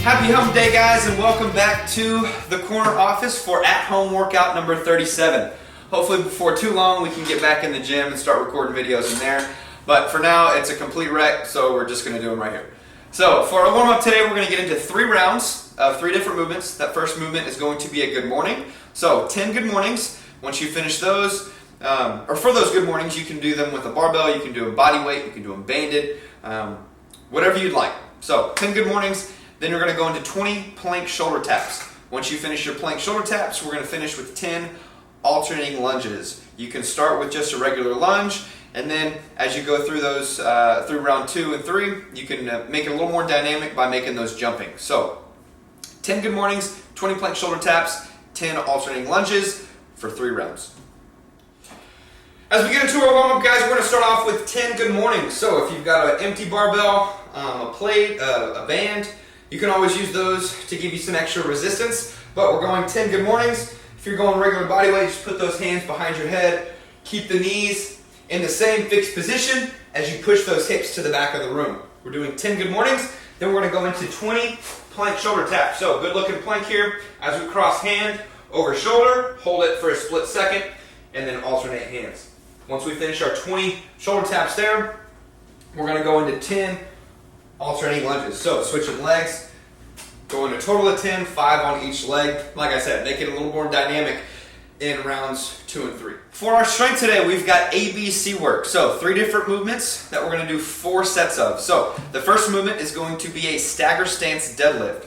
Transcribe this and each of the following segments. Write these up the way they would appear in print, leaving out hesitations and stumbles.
Happy Hump Day, guys, and welcome back to the corner office for at-home workout number 37. Hopefully before too long we can get back in the gym and start recording videos in there. But for now, it's a complete wreck, so we're just going to do them right here. So for our warm-up today, we're going to get into 3 rounds of 3 different movements. That first movement is going to be a good morning. So 10 good mornings. Once you finish those, or for those good mornings, you can do them with a barbell, you can do them body weight, you can do them banded, whatever you'd like. So 10 good mornings. Then you're going to go into 20 plank shoulder taps. Once you finish your plank shoulder taps, we're going to finish with 10 alternating lunges. You can start with just a regular lunge, and then as you go through those, through round 2 and 3, you can make it a little more dynamic by making those jumping. So 10 good mornings, 20 plank shoulder taps, 10 alternating lunges for 3 rounds. As we get into our warm-up, guys, we're going to start off with 10 good mornings. So if you've got an empty barbell, a plate, a band, you can always use those to give you some extra resistance, but we're going 10 good mornings. If you're going regular body weight, just put those hands behind your head. Keep the knees in the same fixed position as you push those hips to the back of the room. We're doing 10 good mornings. Then we're going to go into 20 plank shoulder taps. So good looking plank here. As we cross hand over shoulder, hold it for a split second, and then alternate hands. Once we finish our 20 shoulder taps there, we're going to go into 10 alternating lunges. So switching legs, going a total of 10, 5 on each leg. Like I said, make it a little more dynamic in rounds 2 and 3. For our strength today, we've got ABC work. So 3 different movements that we're going to do 4 sets of. So the first movement is going to be a stagger stance deadlift.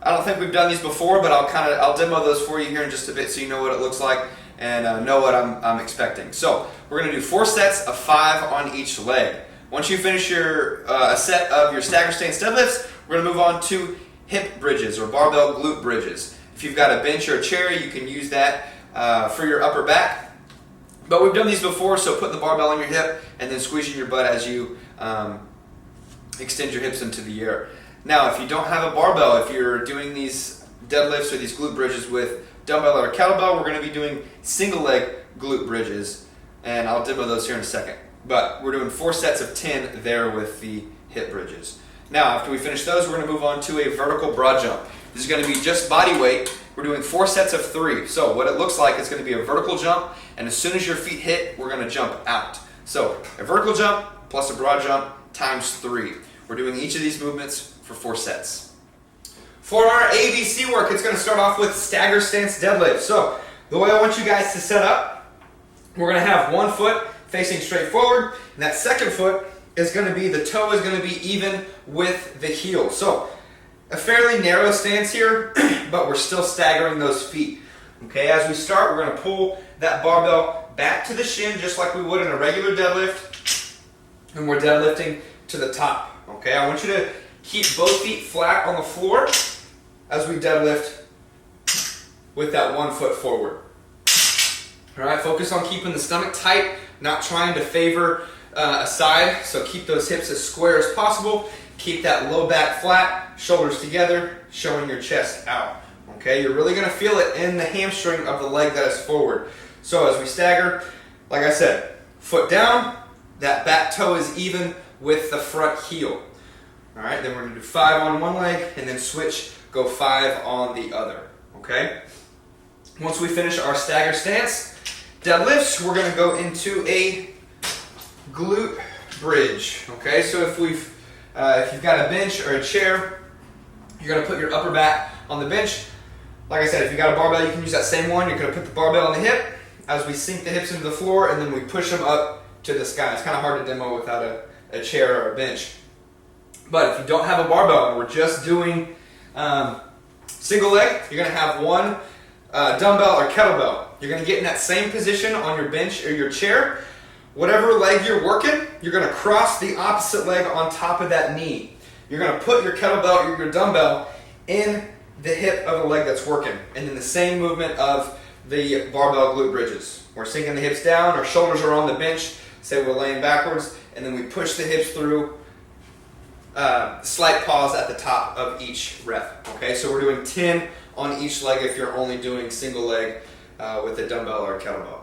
I don't think we've done these before, but I'll demo those for you here in just a bit so you know what it looks like and know what I'm expecting. So we're going to do 4 sets of 5 on each leg. Once you finish your a set of your stagger stance deadlifts, we're going to move on to hip bridges or barbell glute bridges. If you've got a bench or a chair, you can use that for your upper back. But we've done these before, so put the barbell on your hip and then squeezing your butt as you extend your hips into the air. Now, if you don't have a barbell, if you're doing these deadlifts or these glute bridges with dumbbell or kettlebell, we're going to be doing single leg glute bridges, and I'll demo those here in a second. But we're doing 4 sets of 10 there with the hip bridges. Now, after we finish those, we're going to move on to a vertical broad jump. This is going to be just body weight. We're doing 4 sets of 3. So what it looks like is going to be a vertical jump, and as soon as your feet hit, we're going to jump out. So a vertical jump plus a broad jump times 3. We're doing each of these movements for 4 sets. For our ABC work, it's going to start off with stagger stance deadlift. So the way I want you guys to set up, we're going to have one foot facing straight forward, and that second foot is going to be, the toe is going to be even with the heel. So a fairly narrow stance here, but we're still staggering those feet. Okay, as we start, we're going to pull that barbell back to the shin just like we would in a regular deadlift, and we're deadlifting to the top. Okay, I want you to keep both feet flat on the floor as we deadlift with that one foot forward. All right, focus on keeping the stomach tight, not trying to favor a side, so keep those hips as square as possible. Keep that low back flat, shoulders together, showing your chest out. Okay, you're really going to feel it in the hamstring of the leg that is forward. So as we stagger, like I said, foot down, that back toe is even with the front heel. All right, then we're going to do 5 on one leg and then switch, go 5 on the other. Okay, once we finish our stagger stance deadlifts, we're going to go into a glute bridge. Okay, so if you've got a bench or a chair, you're going to put your upper back on the bench. Like I said, if you've got a barbell, you can use that same one. You're going to put the barbell on the hip as we sink the hips into the floor, and then we push them up to the sky. It's kind of hard to demo without a chair or a bench. But if you don't have a barbell and we're just doing single leg, you're going to have one dumbbell or kettlebell. You're going to get in that same position on your bench or your chair. Whatever leg you're working, you're going to cross the opposite leg on top of that knee. You're going to put your kettlebell or your dumbbell in the hip of the leg that's working. And then the same movement of the barbell glute bridges. We're sinking the hips down, our shoulders are on the bench, say we're laying backwards, and then we push the hips through, slight pause at the top of each rep. Okay, so we're doing 10 on each leg if you're only doing single leg with a dumbbell or a kettlebell.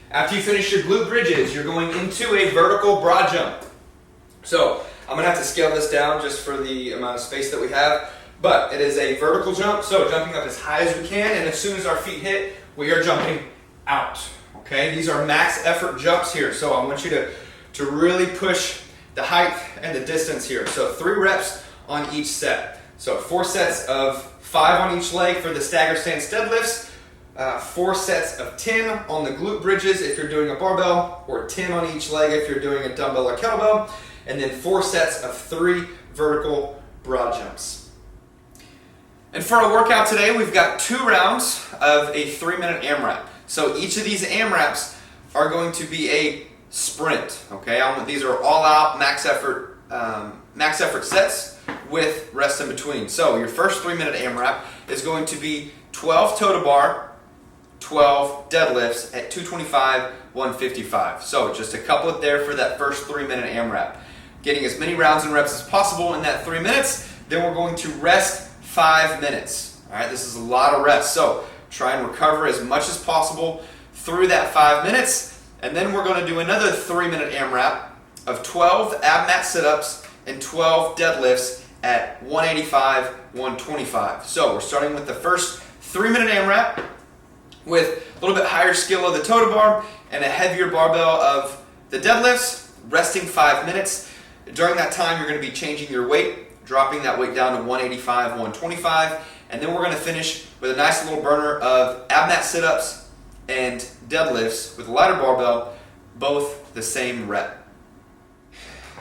After you finish your glute bridges, you're going into a vertical broad jump. So I'm going to have to scale this down just for the amount of space that we have. But it is a vertical jump, so jumping up as high as we can, and as soon as our feet hit, we are jumping out. Okay, these are max effort jumps here, so I want you to really push the height and the distance here. So 3 reps on each set. So 4 sets of 5 on each leg for the stagger stance deadlifts, 4 sets of 10 on the glute bridges if you're doing a barbell, or 10 on each leg if you're doing a dumbbell or kettlebell, and then 4 sets of 3 vertical broad jumps. And for our workout today, we've got 2 rounds of a 3-minute AMRAP. So each of these AMRAPs are going to be a sprint. Okay, these are all out max effort sets with rest in between. So your first 3-minute AMRAP is going to be 12 toe to bar, 12 deadlifts at 225, 155. So just a couplet there for that first 3-minute AMRAP. Getting as many rounds and reps as possible in that 3 minutes. Then we're going to rest 5 minutes. All right, this is a lot of rest. So try and recover as much as possible through that 5 minutes. And then we're going to do another 3-minute AMRAP of 12 ab mat sit-ups and 12 deadlifts at 185, 125. So we're starting with the first 3-minute AMRAP with a little bit higher skill of the toe to bar and a heavier barbell of the deadlifts, resting 5 minutes. During that time, you're going to be changing your weight, dropping that weight down to 185, 125, and then we're going to finish with a nice little burner of ab mat sit-ups and deadlifts with a lighter barbell, both the same rep.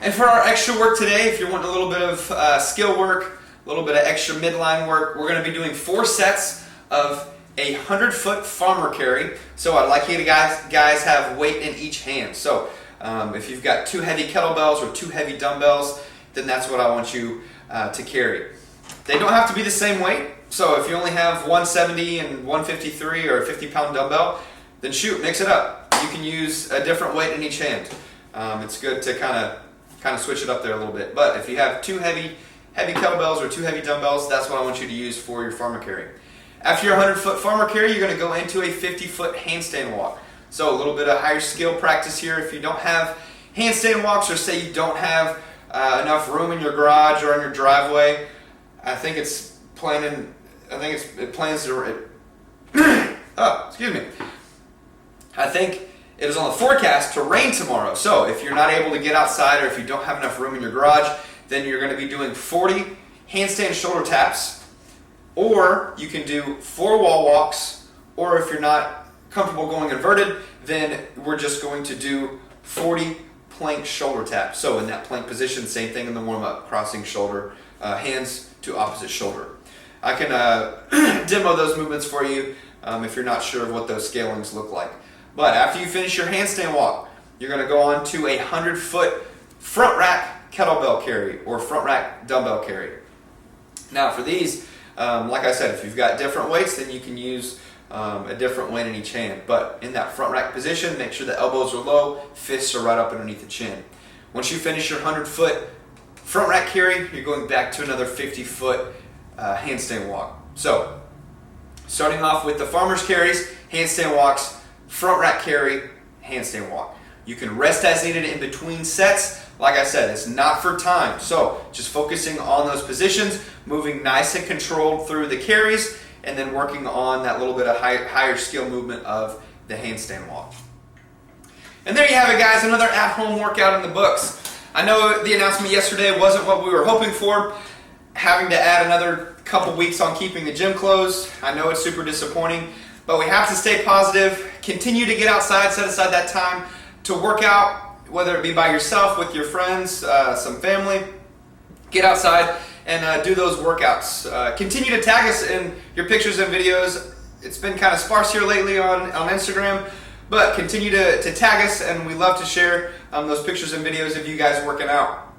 And for our extra work today, if you're wanting a little bit of skill work, a little bit of extra midline work, we're going to be doing 4 sets of a 100-foot farmer carry. So I'd like you to guys have weight in each hand. So if you've got 2 heavy kettlebells or 2 heavy dumbbells, then that's what I want you to carry. They don't have to be the same weight. So if you only have 170 and 153 or a 50-pound dumbbell, then shoot, mix it up. You can use a different weight in each hand. It's good to kind of switch it up there a little bit. But if you have 2 heavy kettlebells or 2 heavy dumbbells, that's what I want you to use for your farmer carry. After your 100-foot farmer carry, you're going to go into a 50-foot handstand walk. So a little bit of higher skill practice here. If you don't have handstand walks, or say you don't have enough room in your garage or in your driveway, I think it plans to. Oh, excuse me. I think it is on the forecast to rain tomorrow. So if you're not able to get outside, or if you don't have enough room in your garage, then you're going to be doing 40 handstand shoulder taps, or you can do 4 wall walks, or if you're not comfortable going inverted, then we're just going to do 40 plank shoulder taps. So in that plank position, same thing in the warm-up, crossing shoulder, hands to opposite shoulder. I can demo those movements for you if you're not sure of what those scalings look like. But after you finish your handstand walk, you're going to go on to a 100-foot front rack kettlebell carry or front rack dumbbell carry. Now for these, like I said, if you've got different weights, then you can use a different weight in each hand. But in that front rack position, make sure the elbows are low, fists are right up underneath the chin. Once you finish your 100-foot front rack carry, you're going back to another 50-foot handstand walk. So, starting off with the farmer's carries, handstand walks, front rack carry, handstand walk. You can rest as needed in between sets. Like I said, it's not for time. So, just focusing on those positions, moving nice and controlled through the carries, and then working on that little bit of higher skill movement of the handstand walk. And there you have it, guys, another at-home workout in the books. I know the announcement yesterday wasn't what we were hoping for, having to add another couple weeks on keeping the gym closed. I know it's super disappointing, but we have to stay positive, continue to get outside, set aside that time to work out, whether it be by yourself, with your friends, some family. Get outside and do those workouts. Continue to tag us in your pictures and videos. It's been kind of sparse here lately on Instagram, but continue to tag us, and we love to share those pictures and videos of you guys working out.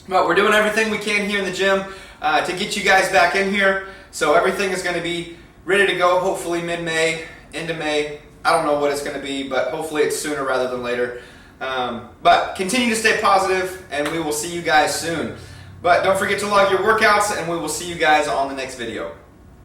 But we're doing everything we can here in the gym to get you guys back in here. So everything is going to be ready to go, hopefully mid-May, into May. I don't know what it's going to be, but hopefully it's sooner rather than later. But continue to stay positive, and we will see you guys soon. But don't forget to log your workouts, and we will see you guys on the next video.